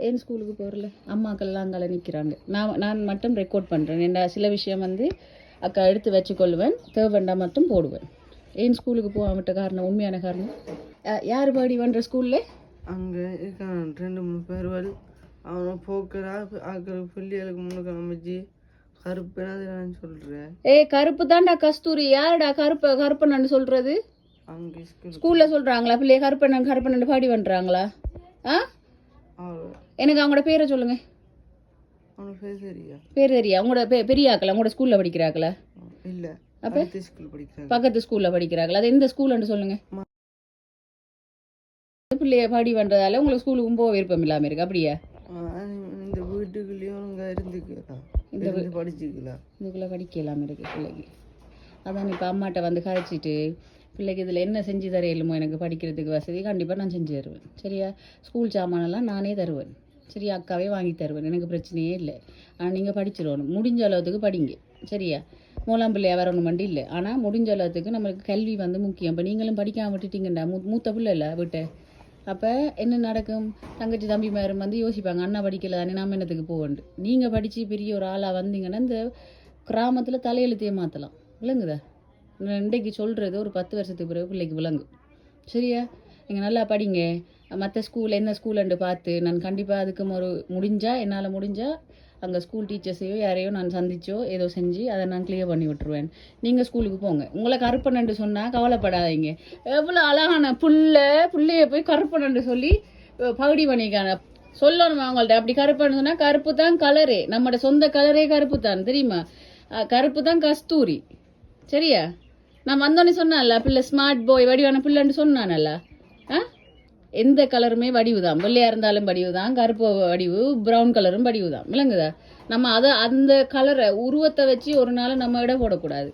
ஏன் ஸ்கூலுக்கு போகிறல அம்மாக்கள்லாம் அங்கே நிற்கிறாங்க. நான் மட்டும் ரெக்கார்ட் பண்ணுறேன். என்ன சில விஷயம் வந்து அக்கா எடுத்து வச்சுக்கொள்வேன், தேவைண்டா மட்டும் போடுவேன். ஏன் ஸ்கூலுக்கு போகாமட்ட காரணம், உண்மையான காரணம் யார் பாடி பண்ணுற ஸ்கூலில் அங்கே இருக்கான் 2-3 பேர் அவனை போக்குறா ஆக்கள் பிள்ளைகளுக்கு முன்னுக்கு அமைச்சு கருப்புன்னு சொல்கிறேன். கருப்பு தான்டா கஸ்தூரி. யாருடா கருப்பண்ணன்னு சொல்கிறது? அங்கே ஸ்கூலில் சொல்கிறாங்களா பிள்ளைய கருப்பண்ணன் பாடி பண்ணுறாங்களா? எனக்கு அவங்களோட பேரை சொல்லுங்க. பேர் தெரியா? உங்களோட பெரிய ஆக்களா? உங்களோட ஸ்கூல்ல படிக்கிறாங்களா? இல்ல, அப்ப பக்கத்து ஸ்கூல்ல படிக்கிறாங்களா? அது எந்த ஸ்கூல்னு சொல்லுங்க. பிள்ளைய பாடி பண்றதால உங்களுக்கு ஸ்கூலுக்கும் போக விருப்பம் இல்லாம இருக்கு அப்படியா? இந்த வீட்டுக்குள்ளேயும் இந்த படிச்சுக்கலாம், இதுக்குள்ள படிக்கலாம் இருக்கு பிள்ளைக்கு. அதான் இப்போ அம்மாட்ட வந்து கதைச்சிட்டு பிள்ளைக்கு இதில் என்ன செஞ்சு தரையிலுமோ எனக்கு படிக்கிறதுக்கு வசதி கண்டிப்பாக நான் செஞ்சு தருவேன். சரியா? ஸ்கூல் சாமானெல்லாம் நானே தருவேன். சரியா? அக்காவே வாங்கி தருவேன், எனக்கு பிரச்சனையே இல்லை. ஆனால் நீங்கள் படிச்சிடணும், முடிஞ்ச அளவுக்கு படிங்க. சரியா? மூலாம் பிள்ளையா வரணும் மண்டி இல்லை, ஆனால் முடிஞ்ச அளவுக்கு நம்மளுக்கு கல்வி வந்து முக்கியம். இப்போ நீங்களும் படிக்காமல் விட்டுட்டீங்கண்டா, மூத்த பிள்ளை இல்லை விட்டு, அப்போ என்ன நடக்கும்? தங்கச்சி தம்பி மேரும் வந்து யோசிப்பாங்க, அண்ணா படிக்கல தானே நம்ம என்னத்துக்கு போகண்டு. நீங்கள் படித்து பெரிய ஒரு ஆளாக வந்தீங்கன்னா இந்த கிராமத்தில் தலையெழுத்தையே மாற்றலாம். விளங்குதா? இன்றைக்கு சொல்கிறது ஒரு 10 வருஷத்துக்கு பிறகு பிள்ளைக்கு விளங்கும். சரியா? நீங்கள் நல்லா படிங்க. மற்ற ஸ்கூல் என்ன ஸ்கூலுன்னு பார்த்து நான் கண்டிப்பாக அதுக்கு என்னால் முடிஞ்சால் அங்கே ஸ்கூல் டீச்சர்ஸையோ யாரையோ நான் சந்திச்சோ ஏதோ செஞ்சு அதை நான் கிளியர் பண்ணி விட்டுருவேன். நீங்கள் ஸ்கூலுக்கு போங்க. உங்களை கருப்பண்ணு சொன்னால் கவலைப்படாதீங்க. எவ்வளோ அழகான பிள்ளைய போய் கருப்பண்ணு சொல்லி பகுடி பண்ணிக்கான சொல்லணும் அவங்கள்ட்ட. அப்படி கருப்பண்ணு சொன்னால் கருப்பு தான் கலரே, நம்மளோட சொந்த கலரே கருப்பு தான், தெரியுமா? கருப்பு தான் கஸ்தூரி. சரியா? நான் வந்தோன்னே சொன்னான்ல பிள்ளை ஸ்மார்ட் பாய் வடிவான பிள்ளைன்னு சொன்னானல்ல. எந்த கலருமே வடிவு தான், வெள்ளையாக இருந்தாலும் வடிவு தான், கருப்பு வடிவு, ப்ரௌன் கலரும் வடிவு தான். விளங்குதா? நம்ம அந்த கலரை உருவத்தை வச்சு ஒரு நாள் நம்ம இட போடக்கூடாது.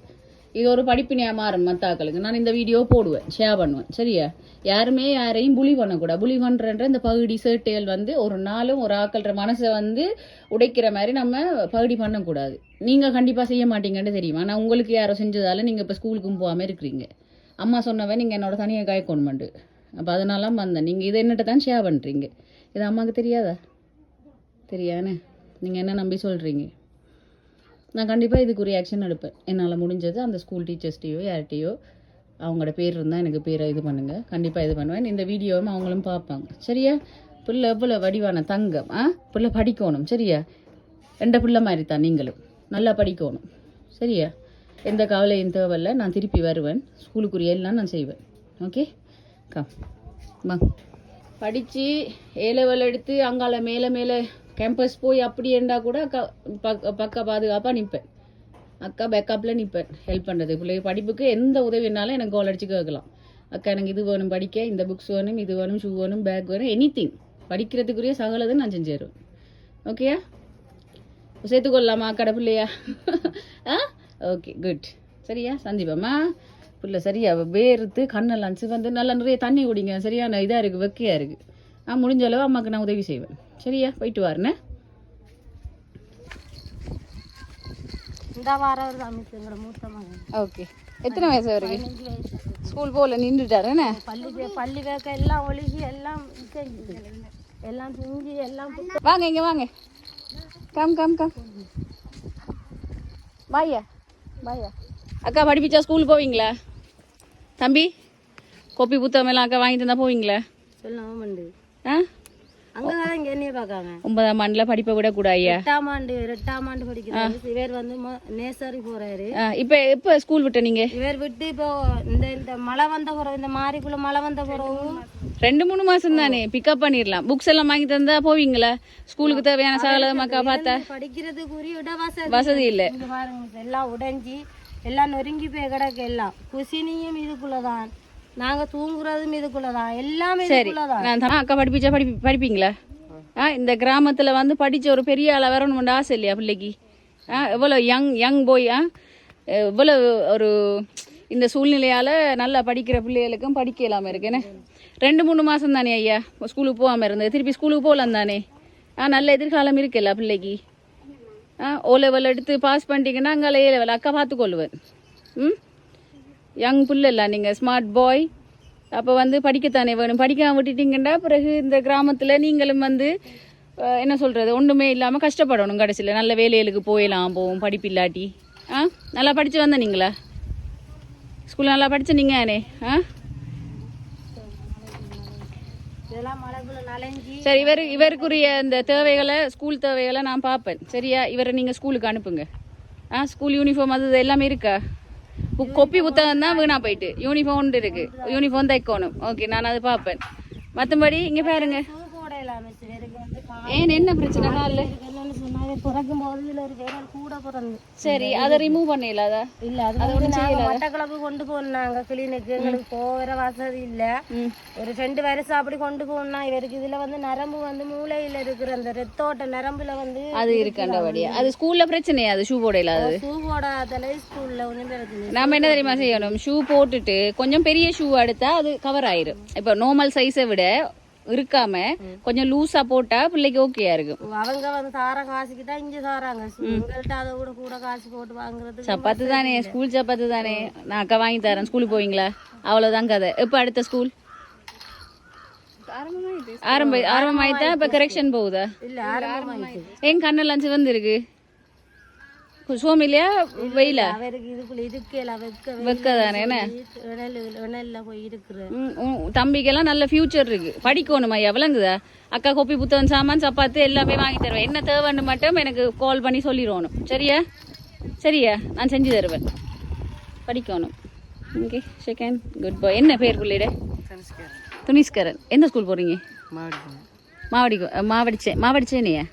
இது ஒரு படிப்பினையாக மாறும் மத்தாக்களுக்கு. நான் இந்த வீடியோ போடுவேன், ஷேர் பண்ணுவேன். சரியா? யாருமே யாரையும் புலி பண்ணக்கூடாது. புலி பண்ணுறன்ற இந்த பகுடி சேட்டைகள் வந்து ஒரு நாளும் ஒரு ஆக்கள்ற மனசை வந்து உடைக்கிற மாதிரி நம்ம பகுடி பண்ணக்கூடாது. நீங்கள் கண்டிப்பாக செய்ய மாட்டீங்கன்னு தெரியுமா? நான் உங்களுக்கு யாரோ செஞ்சதால நீங்கள் இப்போ ஸ்கூலுக்கும் போகாமல் இருக்கிறீங்க. அம்மா சொன்னவன் நீங்கள் என்னோட தனியாக காய்க்கணுமெண்டு. அப்போ அதனாலாம் வந்தேன். நீங்கள் இதை என்னட்ட தான் ஷேர் பண்ணுறீங்க. இது அம்மாவுக்கு தெரியாதா? தெரியானே? நீங்கள் என்ன நம்பி சொல்கிறீங்க? நான் கண்டிப்பாக இதுக்கு ஒரு ஆக்ஷன் எடுப்பேன். என்னால் முடிஞ்சது அந்த ஸ்கூல் டீச்சர்ஸ்டையோ யார்கிட்டையோ அவங்களோட பேர் இருந்தால் எனக்கு பேரை இது பண்ணுங்கள். கண்டிப்பாக இது பண்ணுவேன். இந்த வீடியோவும் அவங்களும் பார்ப்பாங்க. சரியா? பிள்ளை எவ்வளோ வடிவான தங்கம். பிள்ளை படிக்கணும். சரியா? ரெண்டு பிள்ளை மாதிரி தான் நீங்களும் நல்லா படிக்கணும். சரியா? எந்த கவலையும் தேவையில்லை. நான் திருப்பி வருவேன், ஸ்கூலுக்குரிய எல்லாம் நான் செய்வேன். ஓகே படித்து A-level எடுத்து அங்கால மேலே கேம்பஸ் போய் அப்படி இருந்தால் கூட அக்கா பக்கா பாதுகாப்பாக நிற்பேன். அக்கா பேக்கப்பில் நிற்பேன், ஹெல்ப் பண்ணுறது. பிள்ளைங்க படிப்புக்கு எந்த உதவினாலும் எனக்கு கால் அடிச்சு கேட்கலாம். அக்கா எனக்கு இது வேணும் படிக்க, இந்த புக்ஸ் வேணும், இது வேணும், ஷூ வேணும், பேக் வேணும், எனிதிங் படிக்கிறதுக்குரிய சகலதை நான் செஞ்சு தருவேன். ஓகேயா? சேர்த்துக்கொள்ளலாமா அக்கடை பிள்ளையா? Okay, good. சரியா? சந்திப்பம்மா. பிள்ளை சரியா வேர்த்து கண்ணெல்லாம் வந்து நல்லா நிறைய தண்ணி குடிங்க. சரியான இதாக இருக்குது, வெக்கையாக இருக்குது. முடிஞ்ச அளவு அம்மாவுக்கு நான் உதவி செய்வேன். சரியா? போயிட்டு வரேண்ணே. ஓகே. எத்தனை வயசு அவருக்கு? ஸ்கூல் போகல, நின்றுட்டாருண்ணே. பள்ளி வேக்க எல்லாம் ஒழுகி எல்லாம் எல்லாம் செஞ்சு எல்லாம். வாங்க இங்கே வாங்க. கம் பாய்யா. அக்கா படிப்பிச்சா ஸ்கூல் போவீங்களா? தம்பி கோப்பி புத்தகம் எல்லாம் அக்கா வாங்கி தந்தா போவீங்களா? சொல்லலாம். அங்கதான் இங்க என்னைய பாக்காங்க. 9ஆம் ஆண்டுல படிப்பை விட கூடாது. 8ஆம் ஆண்டு படிக்கிறாரு. இவர் வந்து நேசரி போறாரு. இப்ப ஸ்கூல் விட்ட நீங்க? இவர் விட்டு இப்போ இந்த மழை வந்த பிறகு, இந்த மாரிக்குள்ள மழை வந்த பிறகு 2-3 மாசம் தானே பிக்கப் பண்ணிடலாம். புக்ஸ் எல்லாம் வாங்கி தந்தா போவீங்களா? ஸ்கூலுக்கு தேவையான சகலமாக்கா பார்த்தா படிக்கிறதுக்குரிய இட வசதி இல்ல. பாருங்க, எல்லாம் உடைஞ்சி எல்லாம் நொறுங்கி போய் கிடக்கு. எல்லாம் குசினியும் இதுக்குள்ளதான், நாங்க தூங்குறதும் இதுக்குள்ளதான், எல்லாமே இதுக்குள்ளதான். அக்கா படிப்பிச்சா படிப்பீங்களா? இந்த கிராமத்துல வந்து படிச்ச ஒரு பெரிய ஆளா வரணும்னு ஆசை இல்லையா பிள்ளைக்கு? எவ்வளோ யங் போய் இவ்வளவு ஒரு இந்த சூழ்நிலையால் நல்லா படிக்கிற பிள்ளைகளுக்கும் படிக்க இல்லாமல் இருக்குன்னு 2-3 மாதம் தானே ஐயா ஸ்கூலுக்கு போகாமல் இருந்தது. திருப்பி ஸ்கூலுக்கு போகலாம் தானே? நல்ல எதிர்காலம் இருக்குல்ல பிள்ளைக்கு. O-level எடுத்து பாஸ் பண்ணிட்டீங்கன்னா அங்கே A-level அக்கா பார்த்துக்கொள்ளுவேன். யங் பிள்ளை இல்லை நீங்கள், ஸ்மார்ட் பாய். அப்போ வந்து படிக்கத்தானே வேணும். படிக்காமல் விட்டுட்டீங்கன்னா பிறகு இந்த கிராமத்தில் நீங்களும் வந்து என்ன சொல்கிறது ஒன்றுமே இல்லாமல் கஷ்டப்படணும் கடைசியில் நல்ல வேலைகளுக்கு போயிடலாம் போவோம் படிப்பு இல்லாட்டி நல்லா படித்து வந்த நீங்களா ஸ்கூலில் நல்லா படித்த நீங்கள் தானே இதெல்லாம் மழைக்குள்ள நனைஞ்சி சரி இவருக்குரிய இந்த தேவைகளை ஸ்கூல் தேவைகளை நான் பார்ப்பேன் சரியா இவரை நீங்கள் ஸ்கூலுக்கு அனுப்புங்க ஸ்கூல் யூனிஃபார்ம் அது எல்லாமே இருக்கா கொப்பி புத்தகம் தான் வீணா போயிட்டு யூனிஃபார்ம் ஒன்று இருக்கு யூனிஃபார்ம் தைக்கணும் ஓகே நான் அதை பார்ப்பேன் மற்றபடி இங்கே பாருங்க ஏன் என்ன பிரச்சனை காலில் பிறக்கும் போது இதுல ஒரு விரல் கூட பிறந்து சரி அதை ரிமூவ் பண்ணல இல்ல அது வந்து நாங்க மட்டக்களப்பு கொண்டு போனாங்க கிளினிக்கு எங்களுக்கு போகிற வசதி இல்ல ஒரு 2 வருஷம் அப்படி கொண்டு போனா இவருக்கு இதுல வந்து நரம்பு வந்து மூளையில இருக்கிற அந்த ரத்தோட்ட நரம்புல வந்து அது இருக்காண்டபடியா அது ஸ்கூல்ல பிரச்சனையா அது ஷூ போடல அது ஷூ போடாதல ஸ்கூல்ல ஒண்ணும் பிரச்சனை நாம என்ன தெரியுமா செய்யணும் ஷூ போட்டுட்டு கொஞ்சம் பெரிய ஷூ எடுத்தா அது கவர் ஆயிரும் இப்ப நார்மல் சைஸை விட இருக்காம கொஞ்சம் லூஸா போட்டா பிள்ளைக்கு ஓகேயா இருக்கும் அவங்க வந்து தார காசுக்கிட்டா இங்க தாராங்க உங்கள்ட்ட அதை கூட கூட காசு போட்டு வாங்குறது சப்பாத்து தானே ஸ்கூல் சப்பாத்து தானே நான் அக்கா வாங்கி தரேன் ஸ்கூலுக்கு போவீங்களா அவ்வளவுதான் கதை இப்ப அடுத்த ஸ்கூல் ஆரம்பமாயிட்டா இப்ப கரெக்ஷன் போகுதா இல்ல ஆரம்பமாயிட்டு என் கண்ணெல்லாம் சிவந்து இருக்கு சோமிலையா வெயில அவருக்கு இதுக்குள்ள இருக்கல வெக்கதானே வெணல்ல போய் இருக்கிற தம்பிக்கெல்லாம் நல்ல ஃபியூச்சர் இருக்கு படிக்கணும் ஐயா விளங்குதா அக்கா கோப்பி புத்தகம் சாமான் சப்பாத்து எல்லாமே வாங்கி தருவேன் என்ன தேவைன்னு மட்டும் எனக்கு கால் பண்ணி சொல்லிடுவோம் சரியா சரியா நான் செஞ்சு தருவேன் படிக்கணும் ஓகே செகண்ட் குட் பாய் என்ன பேர் பிள்ளைட துனிஸ்கரன் எந்த ஸ்கூல் போறீங்க மாவடிச்சேனையா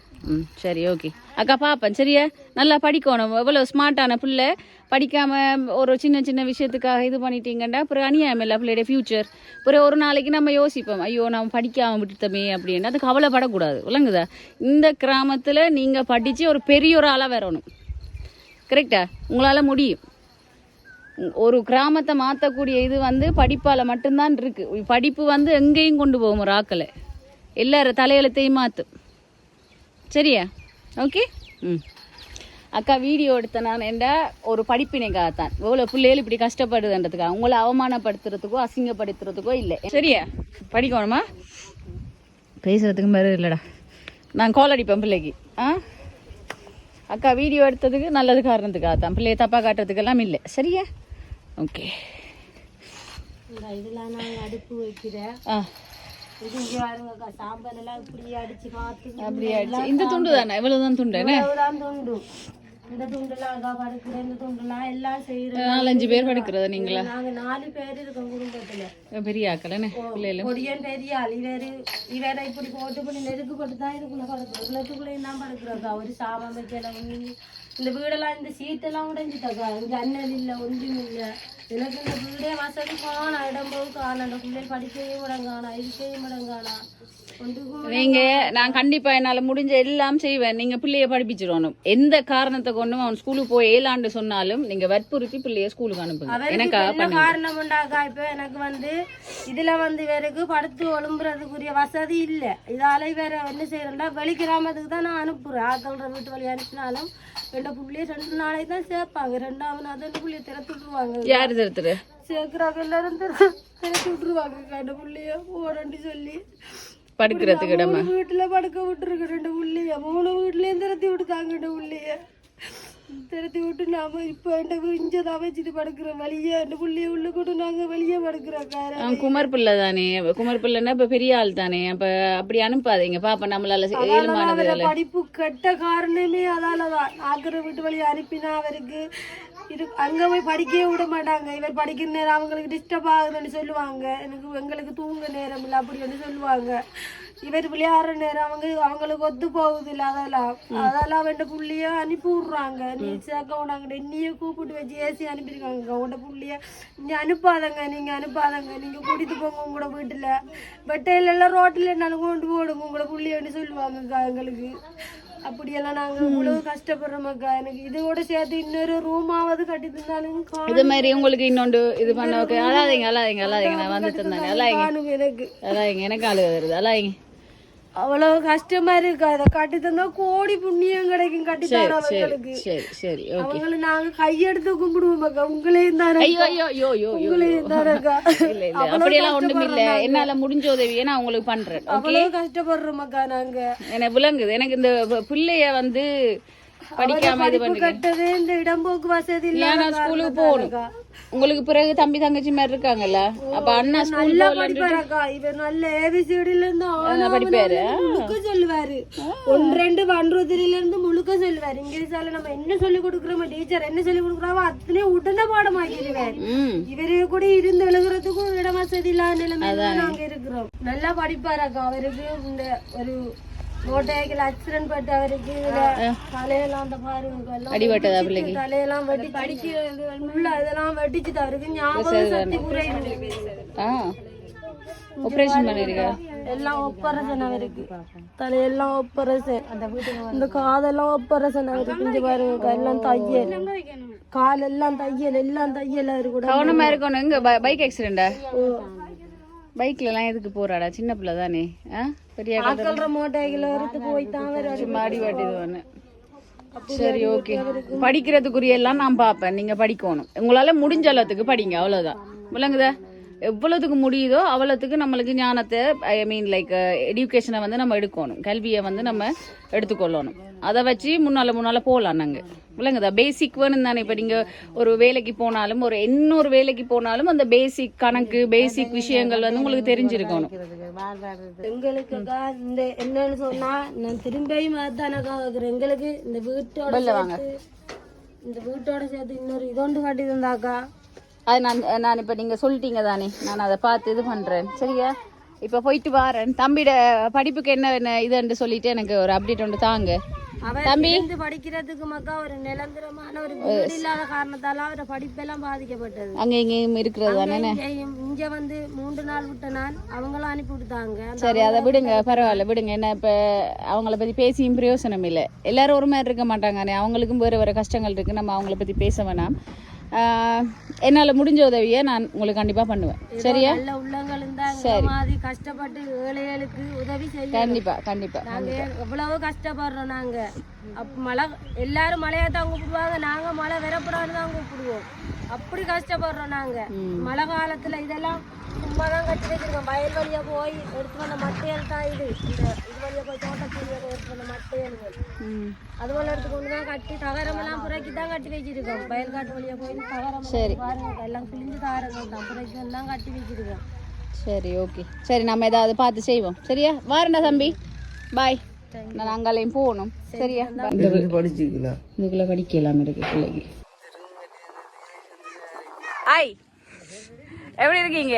சரி ஓகே அக்கா பாப்பேன் சரியா நல்லா படிக்கணும் எவ்வளோ ஸ்மார்ட்டான பிள்ளை படிக்காமல் ஒரு சின்ன சின்ன விஷயத்துக்காக இது பண்ணிட்டீங்கன்னா அப்புறம் அநியாயம் இல்லை பிள்ளையோட ஃப்யூச்சர் அப்புறம் ஒரு நாளைக்கு நம்ம யோசிப்போம் ஐயோ நம்ம படிக்காமல் விட்டுட்டோமே அப்படின்னு அது கவலைப்படக்கூடாது விளங்குதா இந்த கிராமத்தில் நீங்கள் படித்து ஒரு பெரிய ஒரு ஆளாக வரணும் கரெக்டா உங்களால் முடியும் ஒரு கிராமத்தை மாற்றக்கூடிய இது வந்து படிப்பால் மட்டும்தான் இருக்குது படிப்பு வந்து எங்கேயும் கொண்டு போகும் ஒரு ஆக்களை எல்லாரும் தலையெழுத்தையும் மாற்றும் சரியா ஓகே அக்கா வீடியோ எடுத்த நான் என்ன ஒரு படிப்பினைக்காகத்தான் இவ்வளோ பிள்ளைகள் இப்படி கஷ்டப்படுதுன்றதுக்காக உங்களை அவமானப்படுத்துறதுக்கோ அசிங்கப்படுத்துறதுக்கோ இல்லை சரியா படிக்கணுமா பேசுறதுக்கு மாதிரி இல்லைடா நான் கால் அடிப்பேன் பிள்ளைக்கு அக்கா வீடியோ எடுத்ததுக்கு நல்லது காரணத்துக்காகத்தான் பிள்ளைய தப்பாக காட்டுறதுக்கெல்லாம் இல்லை சரியா ஓகே இதெல்லாம் நான் அடுப்பு வைக்கிறேன் இந்த துண்டு தானே இவ்வளவுதான் துண்டு இந்த துண்டுலாம் படுக்கிற இந்த துண்டுலாம் எல்லாம் செய்யறோம் 4-5 பேர் படுக்கிறதா நீங்களா நாங்க 4 பேர் இருக்கோம் குடும்பத்துல பெரிய ஆக்கலன்னு பொடியன் பெரிய ஆள் இவரை இப்படி போட்டு பண்ணி நெருக்கு போட்டு தான் இதுக்குள்ள படுக்கிறோம் இவ்வளவுக்குள்ளேயும் தான் படுக்கிறோக்கா ஒரு சாபம் வைக்கல இந்த வீடெல்லாம் இந்த சீட்டெல்லாம் உடைஞ்சிட்டாக்கா இங்க அண்ணல் இல்லை ஒன்றும் இல்லை எனக்கு இந்த வீடே வசதி காணா இடம் போது காணா அந்த பிள்ளைகள் படிக்கையும் விடங்கானா இருக்கையும் விடங்கானா நீங்க நான் கண்டிப்பா என்னால முடிஞ்ச எல்லாம் செய்வேன் நீங்க பிள்ளைய படிப்பிச்சிடணும் எந்த காரணத்தை கொண்டும் அவன் ஸ்கூலுக்கு போய் 7 ஆண்டு சொன்னாலும் நீங்க வற்புறுத்தி பிள்ளைய ஸ்கூலுக்கு அனுப்புங்க எனக்கு காரணம் உண்டாக்கா இப்ப எனக்கு வந்து இதுல வந்து இவருக்கு படுத்து ஒழும்புறதுக்குரிய வசதி இல்ல இதால வேற என்ன செய்யறேன்டா வெளி கிராமத்துக்கு தான் நான் அனுப்புறேன் ஆக்கள்ற வீட்டு வழி அனுப்பினாலும் 2 பிள்ளைய 2 நாளைக்கு தான் சேர்ப்பாங்க 2வது நாள் 2 பிள்ளைய திறத்துட்டுருவாங்க யாரு திறத்துரு சேர்க்கிறாங்க எல்லாரும் திறத்து விட்டுருவாங்க 2 பிள்ளைய போறேன்னு சொல்லி படுக்கிறதுக்கு இடமா வீட்டுல படுக்க விட்டுருக்கு 2 புள்ளைய 3 வீட்லயும் திரத்தி விட்டுட்டாங்க 2 புள்ளைய திரத்தி விட்டு நாம இப்ப இஞ்சதான் வச்சுட்டு படுக்கிறோம் வெளியே 2 புள்ளைய உள்ள கூட நாங்க வெளியே படுக்கிறோம் குமர் பிள்ளை தானே குமர் பிள்ளைன்னா இப்ப பெரிய ஆள் தானே அப்ப அப்படி அனுப்பாதீங்க பாப்பா நம்மளால ஏழுமானது படிப்பு கெட்ட காரணமே அதாலதான் ஆக்கிற வீட்டு வழியை அனுப்பினா அவருக்கு இது அங்க போய் படிக்கவே விட மாட்டாங்க இவர் படிக்கிற நேரம் அவங்களுக்கு டிஸ்டர்ப் ஆகுதுன்னு சொல்லுவாங்க எங்களுக்கு தூங்க நேரம் இல்லை அப்படின்னு சொல்லுவாங்க இவர் விளையாடுற நேரம் அவங்களுக்கு ஒத்து போகுது இல்லை அதெல்லாம் அவன் புள்ளைய அனுப்பி விடுறாங்க நீ சேர்க்க விடாங்க என்னையே கூப்பிட்டு வச்சு ஏசி அனுப்பியிருக்காங்க உங்களோட புள்ளைய நீங்க அனுப்பாதங்க நீங்க கூட்டிட்டு போங்க உங்களோட வீட்டுல வெட்டையில எல்லாம் ரோட்டில் என்னாலும் கொண்டு போடுங்க உங்களோட புள்ளையன்னு சொல்லுவாங்கக்கா எங்களுக்கு அப்படியெல்லாம் நாங்க இவ்வளவு கஷ்டப்படுறோமாக்கா எனக்கு இதோட சேர்த்து இன்னொரு ரூமாவது கட்டி தந்தாலும் இது மாதிரி உங்களுக்கு இன்னொன்று இது பண்ண ஓகே அல்லாதீங்க நான் வந்து தந்தாங்க அல்லாதீங்க எனக்கு அல்லாதீங்க எனக்கு அழுக வருது அல்லாதீங்க அவ்வளவு கஷ்டமா இருக்கு. அதை கட்டி தந்தா கோடி புண்ணியம் கிடைக்கும். கட்டி தர அவங்களுக்கு சரி சரி ஓகே. அவங்களை நாங்க கையெடுத்து கும்பிடுவோம் அக்கா. உங்களையும் தானே ஐயோ ஐயோ ஐயோ ஐயோ உங்களையும் தானேக்கா. இல்ல இல்ல அப்படியெல்லாம் ஒண்ணும் இல்ல. என்னால முடிஞ்ச உதவியை நான் உங்களுக்கு பண்றேன். அவ்வளவு கஷ்டப்படுறோம் அக்கா நாங்க. எனக்கு விளங்குது. எனக்கு இந்த பிள்ளைய வந்து படிக்காம இது பண்ணி கட்டவே இந்த இடம்போக்கு வசதி இல்ல. நான் ஸ்கூலுக்கு போகணும். உங்களுக்கு பிறகு தம்பி தங்கச்சி மாதிரி இருக்காங்கல்ல. அப்ப அண்ணா ஸ்கூல் நல்லா படிப்பாருக்கா. இவர் நல்ல ஏபிசிடில இருந்து படிப்பாரு. முழுக்க சொல்லுவாரு. 1 2 1 2 3ல இருந்து முழுக்க சொல்லுவாரு. இங்கிலீஷால நம்ம என்ன சொல்லி கொடுக்குறோமோ, டீச்சர் என்ன சொல்லி கொடுக்குறாவோ அத்தனையும் உடனே பாடமாக்கிடுவாரு. இவரு கூட இருந்து எழுதுறதுக்கும் இட வசதி இல்லாத நிலைமையில நாங்க இருக்கிறோம். நல்லா படிப்பாருக்கா. அவருக்கு இந்த ஒரு மோட்டைகள் ஆக்சிடென்ட் பட்டு அவருக்கு தலையெல்லாம் அந்த பாருங்க அடிபட்டதா பிள்ளைக்கு? தலையெல்லாம் வெட்டி படிக்கிறது உள்ள இதெல்லாம் வெட்டிச்சுது. அவருக்கு ஞாபக சக்தி குறைவு. ஆபரேஷன் பண்ணிருக்கா? எல்லாம் ஆபரேஷன் அவருக்கு. தலையெல்லாம் ஆபரேஷன். இந்த காதெல்லாம் ஆபரேஷன் அவருக்கு. இங்க பாருங்க எல்லாம் தையல், கால் எல்லாம் தையல், எல்லாம் தையல். அவரு கூட கவனமா இருக்கணும். எங்க பைக் ஆக்சிடென்டா? பைக்ல எல்லாம் எதுக்கு போறாடா? சின்ன பிள்ளை தானே. பெரிய மோட்டைகள் வரத்து போய் தான் மாடி வாட்டிடுவானு. சரி ஓகே. படிக்கிறதுக்குரிய எல்லாம் நான் பாப்பேன். நீங்க படிக்கணும். உங்களால முடிஞ்ச அளவுக்கு படிங்க. அவ்வளவுதான். விளங்குதா? எவ்வளவுக்கு முடியுதோ அவ்வளவுக்கு நம்மளுக்கு ஞானத்தை, ஐ மீன் லைக் எஜுகேஷனை வந்து நம்ம எடுக்கணும். கல்வியை வந்து நம்ம எடுத்துக்கொள்ளணும். அதை வச்சு முன்னால போகலாம். நாங்க விளங்குதா? பேசிக் வேணும் தானே. இப்ப நீங்க ஒரு வேலைக்கு போனாலும், ஒரு இன்னொரு வேலைக்கு போனாலும் அந்த பேசிக் கணக்கு, பேசிக் விஷயங்கள் வந்து உங்களுக்கு தெரிஞ்சிருக்கணும். எங்களுக்கு இந்த என்னன்னு சொன்னா, நான் திரும்பியும் அதுதானக்கா கேக்குறேன். எங்களுக்கு இந்த வீட்டோட சேர்த்து இன்னொரு இதொண்டு காட்டி தந்தாக்கா. அது நான் இப்ப நீங்க சொல்லிட்டீங்க தானே, நான் அதை பார்த்து இது பண்றேன். சரியா? இப்ப போயிட்டு வாரேன். தம்பியோட படிப்புக்கு என்ன இதுன்னு சொல்லிட்டு எனக்கு ஒரு அப்டேட் ஒன்று தாங்க. தம்பி படிக்கிறதுக்கு மக்கா ஒரு நிரந்தரமான ஒரு வீடு இல்லாத காரணத்தால அவரோட படிப்பெல்லாம் பாதிக்கப்பட்டது. அங்க இங்கேயும் இருக்கிறது தானே. இங்க வந்து 3 நாள் விட்ட நாள் அவங்களும் அனுப்பி விட்டாங்க. சரி அதை விடுங்க, பரவாயில்ல விடுங்க. என்ன இப்ப அவங்கள பத்தி பேசியும் பிரயோசனம் இல்லை. எல்லாரும் ஒரு மாதிரி இருக்க மாட்டாங்க. அவங்களுக்கும் வேற கஷ்டங்கள் இருக்கு. நம்ம அவங்கள பத்தி பேச வேணாம். என்னால முடிஞ்ச உதவியை நான் உங்களுக்கு கண்டிப்பா பண்ணுவேன். சரியா? நல்ல உள்ளங்கள் இருந்தா மாதிரி கஷ்டப்பட்டு ஏழைகளுக்கு உதவி செய்ய. கண்டிப்பா கண்டிப்பா. நாங்க எவ்வளவோ கஷ்டப்படுறோம். நாங்க மழை எல்லாரும் மழையா தான் கூப்பிடுவாங்க. நாங்க மழை வரப்படாதுன்னு தான் கூப்பிடுவோம். அப்படி கஷ்டப்படுறோம் நாங்க. மழை காலத்துல இதெல்லாம் சும்மா தான் கட்டி வச்சிருக்கோம். வயல் வழியா போய் எடுத்து வந்த மட்டையல் தான் இது. இந்த இது வழியா போய் தோட்டத்தில் எடுத்து வந்த மட்டையல்கள் அதுபோல எடுத்துக்கொண்டு தான் கட்டி தகரமெல்லாம் புறக்கி தான் கட்டி வச்சிருக்கோம். வயல் காட்டு வழியா போய் தகரம் பாருங்க எல்லாம் கிழிஞ்சு தகரங்கள் தான் புறக்கி எல்லாம் கட்டி வச்சிருக்கோம். சரி ஓகே. சரி நம்ம ஏதாவது பார்த்து செய்வோம். சரியா? வாரண்டா தம்பி. பாய். நான் அங்காலையும் போகணும். சரியா? படிச்சுக்கலாம். இதுக்குள்ள படிக்கலாம் இருக்கு பிள்ளைக்கு. ஆய் எப்படி இருக்கீங்க?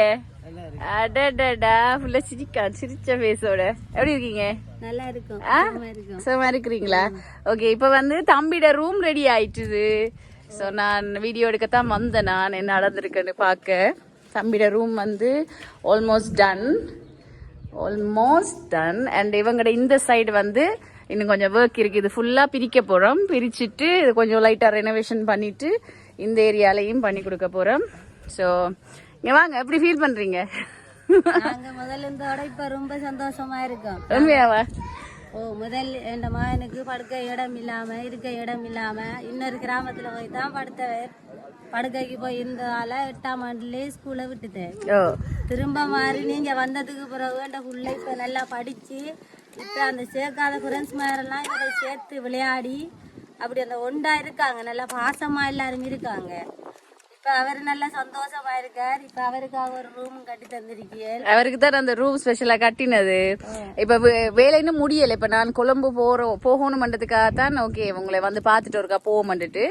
அடடடா ஃபுல்லா சிரிச்ச ஃபேஸோட எப்படி இருக்கீங்க? நல்லா இருக்கும். சும்மா இருக்கிறீங்களா? ஓகே. இப்போ வந்து தம்பியோட ரூம் ரெடி ஆயிட்டுது. ஸோ நான் வீடியோ எடுக்கத்தான் வந்தேன். நான் என்ன நடந்திருக்குன்னு பார்க்க. தம்பியோட ரூம் வந்து ஆல்மோஸ்ட் டன். அண்ட் இவங்கட இந்த சைடு வந்து இன்னும் கொஞ்சம் ஒர்க் இருக்கு. இது ஃபுல்லா பிரிக்க போறோம். பிரிச்சுட்டு கொஞ்சம் லைட்டா ரெனோவேஷன் பண்ணிட்டு இந்த ஏரியாலையும் பண்ணி கொடுக்க போறோம். ஸோ இங்க வாங்க. எப்படி ஃபீல் பண்றீங்க? நாங்க முதல்ல இருந்தோட இப்ப ரொம்ப சந்தோஷமா இருக்கோம். உண்மையாவா? முதல் என் மகனுக்கு படுக்க இடம் இல்லாம இருக்க இடம் இல்லாம இன்னொரு கிராமத்துல போய் தான் படுத்தவர். படுக்கைக்கு போய் இருந்ததால 8ஆம் ஆண்டுலயே ஸ்கூலை விட்டுட்டேன். திரும்ப மாறி நீங்க வந்ததுக்கு பிறகு என் பிள்ளை இப்ப நல்லா படிச்சு இப்ப அந்த சேர்க்காத ஃப்ரெண்ட்ஸ் மாதிரிலாம் இவரை சேர்த்து விளையாடி அப்படி அந்த ஒண்டா இருக்காங்க. நல்லா பாசமா எல்லாரும் இருக்காங்க. இப்ப அவரு நல்லா சந்தோஷமா இருக்கார். இப்ப அவருக்காக ஒரு ரூம் கட்டி தந்திருக்கீங்க. அவருக்கு தான் அந்த ரூம் ஸ்பெஷலா கட்டினது. இப்ப வேலை இன்னும் முடியல. இப்ப நான் கொழும்பு போகணும்ன்றதுக்காக தான் ஓகே உங்களை வந்து பாத்துட்டு இருக்கா போவோம்ட்டு.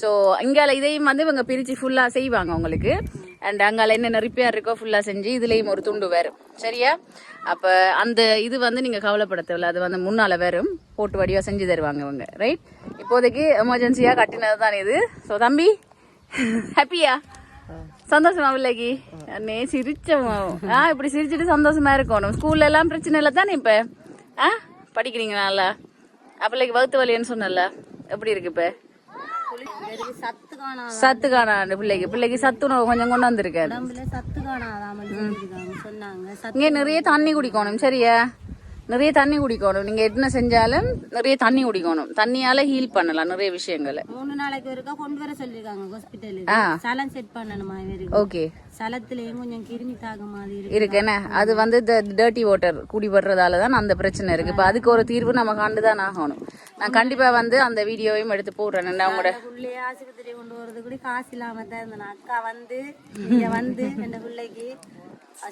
ஸோ இங்கால இதையும் வந்து இவங்க பிரிச்சு ஃபுல்லா செய்வாங்க உங்களுக்கு. அண்ட் அங்கால என்னென்ன ரிப்பேர் இருக்கோ ஃபுல்லா செஞ்சு இதுலயும் ஒரு துண்டு வரும். சரியா? அப்ப அந்த இது வந்து நீங்க கவலைப்பட தேவையில்ல. அது வந்து முன்னால வரும். போட்டு வடிவா செஞ்சு தருவாங்க இவங்க. ரைட்? இப்போதைக்கு எமர்ஜென்சியா கட்டினது தான் இது. ஸோ தம்பி ஹாப்பியா? சந்தோஷமா பிள்ளைக்கு? அண்ணே சிரிச்சோம். இப்படி சிரிச்சுட்டு சந்தோஷமா இருக்கணும். ஸ்கூல்ல எல்லாம் பிரச்சனை இல்லை தானே? இப்ப படிக்கிறீங்க நல்லா? பிள்ளைக்கு வகுத்து வலின்னு சொன்னல, எப்படி இருக்கு இப்ப? சத்து காணாது பிள்ளைக்கு சத்து உணவு கொஞ்சம் கொண்டு வந்திருக்காரு. இங்க நிறைய தண்ணி குடிக்கணும். சரியா? நிறைய தண்ணி குடிக்கணும். நீங்க என்ன செஞ்சாலும் நிறைய தண்ணி குடிக்கணும். தண்ணியால ஹீல் பண்ணலாம் நிறைய விஷயங்களை. 3 நாளைக்கு ஒருக்கா கொண்டு வர சொல்லிருக்காங்க ஹாஸ்பிட்டலுக்கு. சலம் செட் பண்ணணுமா இவருக்கு. ஓகே. சலத்திலேயும் கொஞ்சம் கிருமி தாக்க மாதிரி இருக்கு என்ன, அது வந்து டர்ட்டி வாட்டர் குடிபடுறதால தான் அந்த பிரச்சனை இருக்கு. இப்ப அதுக்கு ஒரு தீர்வு நம்ம கண்டுதான் ஆகணும். நான் கண்டிப்பா வந்து அந்த வீடியோவையும் எடுத்து போடுறேன். உங்களோட பிள்ளைய ஆஸ்பத்திரி கொண்டு வரது கூட காசு இல்லாம தான் இருந்தேன். அக்கா வந்து இங்க வந்து என் பிள்ளைக்கு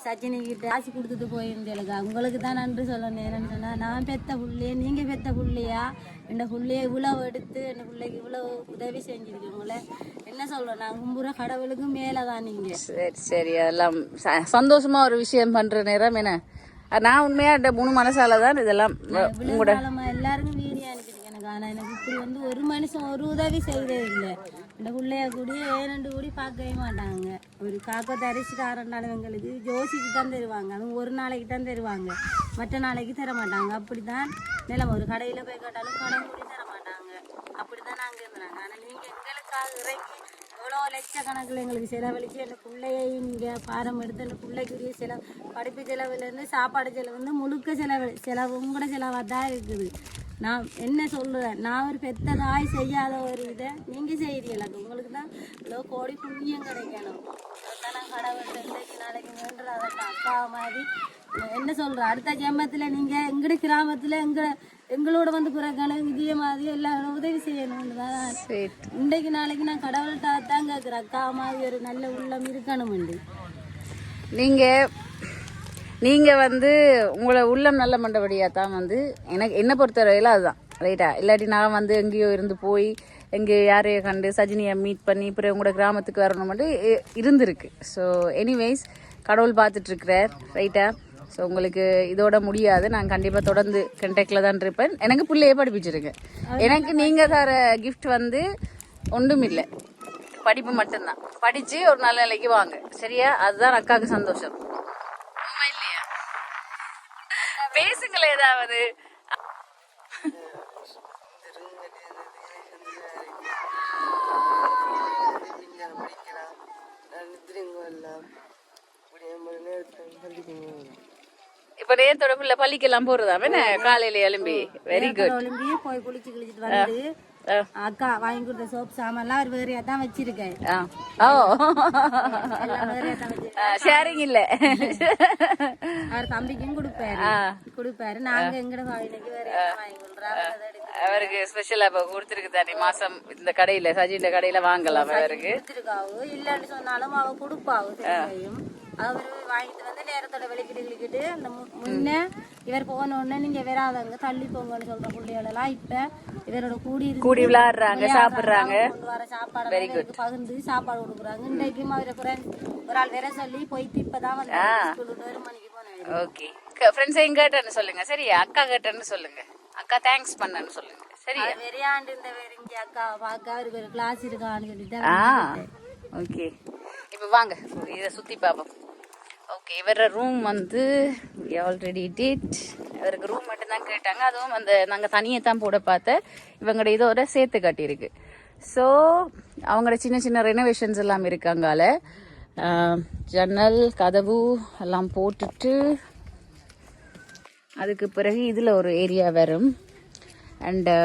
சச்சினி கிட்ட காசு கொடுத்துட்டு போயிருந்தேன். உங்களுக்கு தான் நன்றி சொல்லணும். என்னன்னு சொன்னா, நான் பெத்த புள்ளைய நீங்க பெத்த புள்ளையா என் பிள்ளைய இவ்வளவு எடுத்து என் பிள்ளைக்கு இவ்வளவு உதவி செஞ்சிருக்கீங்களே. என்ன சொல்றேன், நான் கும்புற கடவுளுக்கு மேலதான் நீங்க. சரி சரி, அதெல்லாம் சந்தோஷமா ஒரு விஷயம் பண்ற நேரம் என்ன. நான் உண்மையா முழு மனசால தான் இதெல்லாம் உங்களோட எல்லாருக்கும் வீடியோ அனுப்பியிருக்கேன். ஆனா எனக்கு இப்படி வந்து ஒரு மனுஷன் ஒரு உதவி செய்யறதே இல்லை. இந்த பிள்ளைய கூடி 2 கூடி பார்க்கவே மாட்டாங்க. ஒரு காக்கை தரிசி தாரண்டாலும் எங்களுக்கு ஜோசிக்கு தான் தருவாங்க. அதுவும் ஒரு நாளைக்கு தான் தருவாங்க, மற்ற நாளைக்கு தர மாட்டாங்க. அப்படிதான் நிலம். ஒரு கடையில் போய் கேட்டாலும் கடன் கூடி தர மாட்டாங்க. அப்படிதான் நாங்கள் இருந்தாங்க. ஆனால் நீங்கள் எங்களுக்காக இறங்கி எவ்வளோ லட்சக்கணக்கில் எங்களுக்கு செலவழிச்சு அந்த பிள்ளையை இங்கே பாரம் எடுத்து அந்த பிள்ளைக்குரிய செலவு, படிப்பு செலவுலேருந்து சாப்பாடு செலவு வந்து முழுக்க செலவு உங்களோட செலவாக தான் இருக்குது. நான் என்ன சொல்லுவேன், நான் ஒரு பெத்த தாய் செய்யாத ஒரு இதை நீங்கள் செய்கிறீங்களா? உங்களுக்கு தான் இவ்வளோ கோடி புண்ணியம் கிடைக்கணும். அதான் நான் கடவுள் இன்றைக்கு நாளைக்கு வேண்டுற அதற்கு அப்பா மாதிரி என்ன சொல்கிறேன். அடுத்த ஜென்மத்தில் நீங்கள் எங்கட கிராமத்தில் எங்களோட வந்து பிறக்கணும். இதே மாதிரி எல்லாரும் உதவி செய்யணும்னு தான் இன்றைக்கு நாளைக்கு நான் கடவுள்கிட்ட தான் கேட்குறேன். அக்கா மாதிரி ஒரு நல்ல உள்ளம் இருக்கணும்ண்டு. நீங்கள் வந்து உங்களை உள்ளம் நல்ல மண்டபடியாக தான் வந்து எனக்கு என்னை பொறுத்தவரையில் அதுதான் ரைட்டா. இல்லாட்டி நான் வந்து எங்கேயோ இருந்து போய் எங்கேயோ யாரையோ கண்டு சஜினியை மீட் பண்ணி அப்புறம் உங்களோட கிராமத்துக்கு வரணும் மட்டும் இருந்திருக்கு. ஸோ எனிவேஸ் கடவுள் பார்த்துட்ருக்கிறார் ரைட்டா. ஸோ உங்களுக்கு இதோட முடியாது. நான் கண்டிப்பாக தொடர்ந்து கண்டெக்டில் தான் இருப்பேன். எனக்கு பிள்ளையே படிப்பிச்சிருக்கேன். எனக்கு நீங்கள் தர கிஃப்ட் வந்து ஒன்றும் இல்லை, படிப்பு மட்டும்தான். படித்து ஒரு நல்ல நிலைக்கு வாங்க சரியா. அதுதான் அக்காவுக்கு சந்தோஷம். பேசுங்களே ஏதாவது. இப்ப நேரத்தோட பிள்ளை பள்ளிக்கெல்லாம் போறதா காலையில எழும்பி. Very good. எழும்பி போய் குளிச்சு கிழிச்சிட்டு வந்து அக்கா வாங்கி கொடுத்த சோப் சாமான்லாம் ஒரு வேறையா தான் வச்சிருக்கேன். ஷேரிங் இல்ல, அவர் தம்பிக்கும் கொடுப்பாரு. நாங்க எங்கட இன்னைக்கு வேற வாங்கி கொடுக்குறோம். அவருக்கு ஸ்பெஷலா இப்ப கொடுத்துருக்கு தானே மாசம் இந்த கடையில சஜின் கடையில வாங்கலாம். அவருக்கு கொடுத்துருக்காவு இல்லன்னு சொன்னாலும் அவ கொடுப்பாவு. அவரு வாங்கிட்டு வந்து நேரத்தோட வெளிக்கிட்டு அந்த முன்ன இவர் போன உடனே நீங்க வராதவங்க தள்ளி போங்கன்னு சொல்ற பிள்ளைகளெல்லாம் இப்ப இவரோட கூடி விளையாடுறாங்க, சாப்பிடுறாங்க, வர சாப்பாடு பகிர்ந்து சாப்பாடு கொடுக்குறாங்க. இன்றைக்கும் அவரை ஒரு ஆள் வேற சொல்லி போயிட்டு இப்பதான் வந்து 1 மணிக்கு போனேன். ஓகே ஃப்ரெண்ட்ஸையும் கேட்டேன்னு சொல்லுங்க சரியா. அக்கா கேட்டேன்னு சொல்லுங்க. அக்கா தேங்க்ஸ் பண்ணேன்னு சொல்லுங்க சரியா. வெறியாண்டு இந்த வேற இங்க அக்கா பாக்க அவருக்கு ஒரு கிளாஸ் இருக்கான்னு சொல்லிட்டு. ஓகே இப்போ வாங்க இதை சுற்றி பார்ப்போம். ஓகே இவர ரூம் வந்து ஆல்ரெடி டிட். இவருக்கு ரூம் மட்டும்தான் கேட்டாங்க. அதுவும் அந்த நாங்கள் தனியை தான் போட பார்த்த இவங்களோட இதோட சேர்த்து கட்டியிருக்கு. ஸோ அவங்களோட சின்ன சின்ன ரெனோவேஷன்ஸ் எல்லாம் இருக்காங்கால ஜன்னல் கதவு எல்லாம் போட்டுட்டு அதுக்கு பிறகு இதில் ஒரு ஏரியா வரும். அண்டு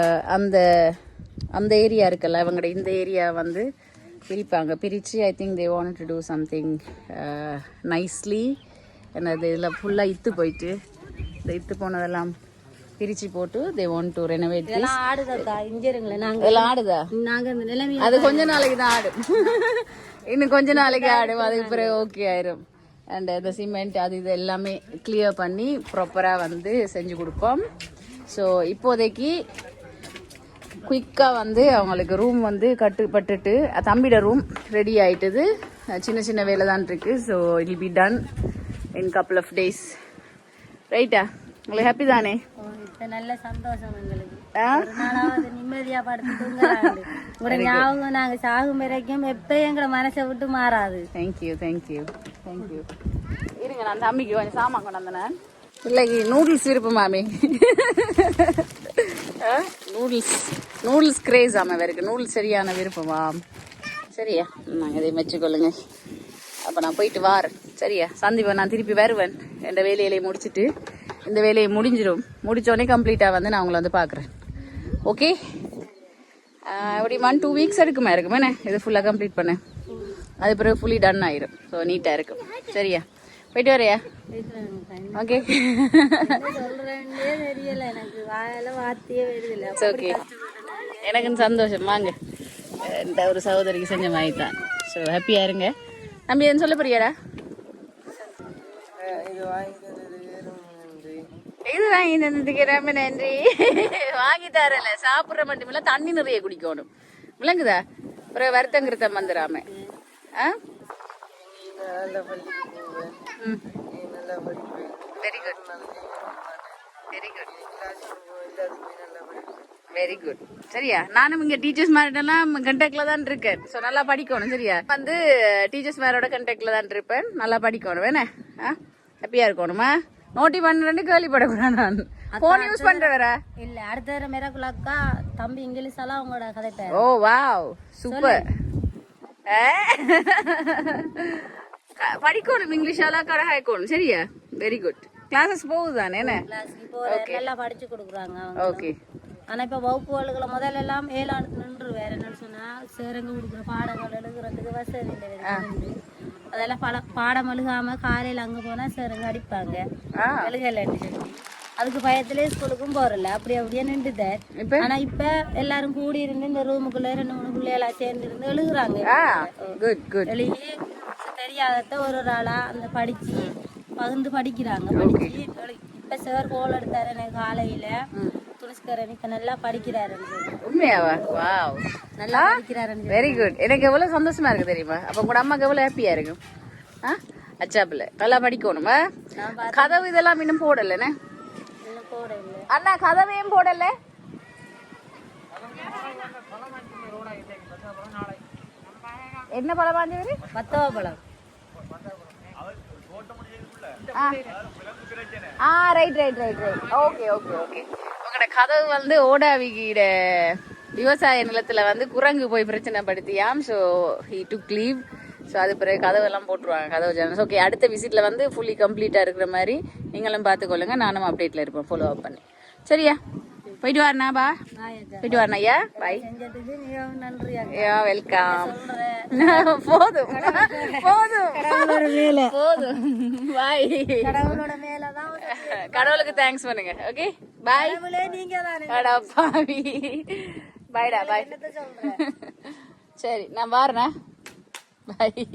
அந்த ஏரியா இருக்குல்ல அவங்களோட இந்த ஏரியா வந்து பிரிப்பாங்க. பிரித்து I think they want to do something nicely. என்னது இதில் ஃபுல்லாக இத்து போயிட்டு இந்த இத்து போனதெல்லாம் பிரித்து போட்டு தே வாண்ட் டு ரெனோவேட். இதெல்லாம் ஆடுதா? அது கொஞ்ச நாளைக்கு தான் ஆடும். இன்னும் கொஞ்ச நாளைக்கு ஆடும். அதுக்கு பிறகு ஓகே ஆயிரும். அண்ட் இந்த சிமெண்ட் அது இது எல்லாமே கிளியர் பண்ணி ப்ராப்பராக வந்து செஞ்சு கொடுப்போம். ஸோ இப்போதைக்கு குயிக்காக வந்து அவங்களுக்கு ரூம் வந்து கட்டுப்பட்டுட்டு தம்பியோட ரூம் ரெடி ஆகிட்டுது. சின்ன சின்ன வேலை தான் இருக்குது. So it will be done in couple of days. ரைட்டா? உங்களுக்கு ஹாப்பி தானே? நல்ல சந்தோஷம் எங்களுக்கு. நிம்மதியா படுத்து ஞாபகம் நாங்கள் சாகும் வரைக்கும் எப்பயும் எங்களை மனசை விட்டு மாறாது. Thank you thank you thank you. இருங்க நான் தம்பிக்கு கொஞ்சம் சாமான் கொண்டு வந்தேன். இல்லைக்கு நூடுல்ஸ் விருப்பமாமே. நூடுல்ஸ் கிரேஸ் ஆமாம் இவருக்கு. நூடுல்ஸ் சரியான விருப்பமா? சரியா நாங்கள் இதை வச்சுக்கொள்ளுங்க. அப்போ நான் போயிட்டு வாரேன் சரியா. சந்திப்பேன் நான் திருப்பி வருவேன். என் வேலையிலே முடிச்சுட்டு இந்த வேலையை முடிச்சோடனே கம்ப்ளீட்டாக வந்து நான் உங்களை வந்து பார்க்குறேன். ஓகே, எப்படி 1-2 வீக்ஸ் இருக்குமே என்ன இது ஃபுல்லாக கம்ப்ளீட் பண்ணேன். அது பிறகு ஃபுல்லி டன் ஆயிடும். ஸோ நீட்டாக இருக்கும். சரியா, போயிட்டு வரையா? ஓகே, ஓகே, எனக்கு சந்தோஷம். வாங்க, இந்த ஒரு சகோதரிக்கு செஞ்ச மாதிரி தான். ஸோ ஹாப்பியாக இருங்க. நம்பி என்ன சொல்ல போறியாடா? இது வாங்கி தந்ததுக்கு ரொம்ப நன்றி. வாங்கி தரல, சாப்பிட்ற மட்டுமில்ல தண்ணி நிறைய குடிக்கணும். விளங்குதா? அப்புறம் வருத்தம் கிருத்தம் வந்துடாம. Very good, very good, very good. சரியா, நானும் இங்க டீச்சர்ஸ் மேரிட்டெல்லாம் கண்டாக்ட்ல தான் இருக்கேன். ஸோ நல்லா படிக்கணும். சரியா, வந்து டீச்சர்ஸ் மேரோட கண்டாக்ட்ல தான் இருப்பேன். நல்லா படிக்கணும். வேணே ஹாப்பியா இருக்கணுமா? நோட்டி பண்ணு கேள்விப்படக்கூடாது. நான் போன் யூஸ் பண்றவரா இல்ல. அடுத்த தடவை மிராக்குலாக்கா தம்பி இங்கிலீஷ் எல்லாம் உங்களோட கதை. ஓ வாவ், சூப்பர். படிக்கணும், இங்கிலீஷ் எல்லாம் கடைக்கணும். சரியா, வெரி குட். கிளாஸஸ் போகுதானே? நல்லா படிச்சு கொடுக்குறாங்க. ஓகே. ஆனா இப்ப வகுப்புகளுக்குள்ள முதல்ல எல்லாம் 7 நின்று வேற என்னன்னு சொன்னா சேரங்க கொடுக்குற பாடங்கள் எழுதுறதுக்கு வசதி இல்லை. அதெல்லாம் பாடம் எழுகாம காலையில அங்க போனா சேரங்க அடிப்பாங்க, எழுகலன்னு சொல்லி அதுக்கு பயத்திலே ஸ்கூலுக்கும் போறல. அப்படியே நின்றுதான். ஆனா இப்ப எல்லாரும் கூடி இருந்து இந்த ரூமுக்குள்ள 2-3 பிள்ளைகளா சேர்ந்து இருந்து எழுதுறாங்க. எழுதி தெரியாதத ஒரு ஆளா அந்த படிச்சு பகிர்ந்து படிக்கிறாங்க. படிச்சு இப்ப சார் கோல் எடுத்தாரு எனக்கு காலையில துணிஸ்கரன் இப்ப நல்லா படிக்கிறாருன்னு சொல்லி. உண்மையாவா? வாவ், நல்லா படிக்கிறாருன்னு. Very good. எனக்கு எவ்வளவு சந்தோஷமா இருக்கு தெரியுமா? அப்ப கூட அம்மாக்கு எவ்வளவு ஹாப்பியா இருக்கும். அச்சாப்புல நல்லா படிக்கணுமா? கதவு இதெல்லாம் இன்னும் போடலண்ணே. அண்ணா கதவையும் போடல. என்ன பழம் வாங்கினது? பத்தவ பழம். ரைட். ஓகே. உங்களோட கதவு வந்து ஓடாவிகிட விவசாய நிலத்துல வந்து குரங்கு போய் பிரச்சனை படுத்தியாம். So he took leave. So அது பிறகு கதவெல்லாம் போட்டுருவாங்க, கதவு ஜன்னல். ஓகே, அடுத்த விசிட்ல வந்து ஃபுல்லி கம்ப்ளீட்டா இருக்கிற மாதிரி நீங்களும் பார்த்துக்கொள்ளுங்க. நானும் அப்டேட்ல இருப்பேன், ஃபாலோ அப் பண்ணி. சரியா, போயிட்டு வரண்ணா. பா, போயிட்டு வரண்ணா. ஐயா பாய். வெல்கம். போதும் பாய். கடவுளுக்கு தேங்க்ஸ் பண்ணுங்க. ஓகே, பாய். பாவி, பாய்டா, பாய். சரி, நான் வரேன். பாய்.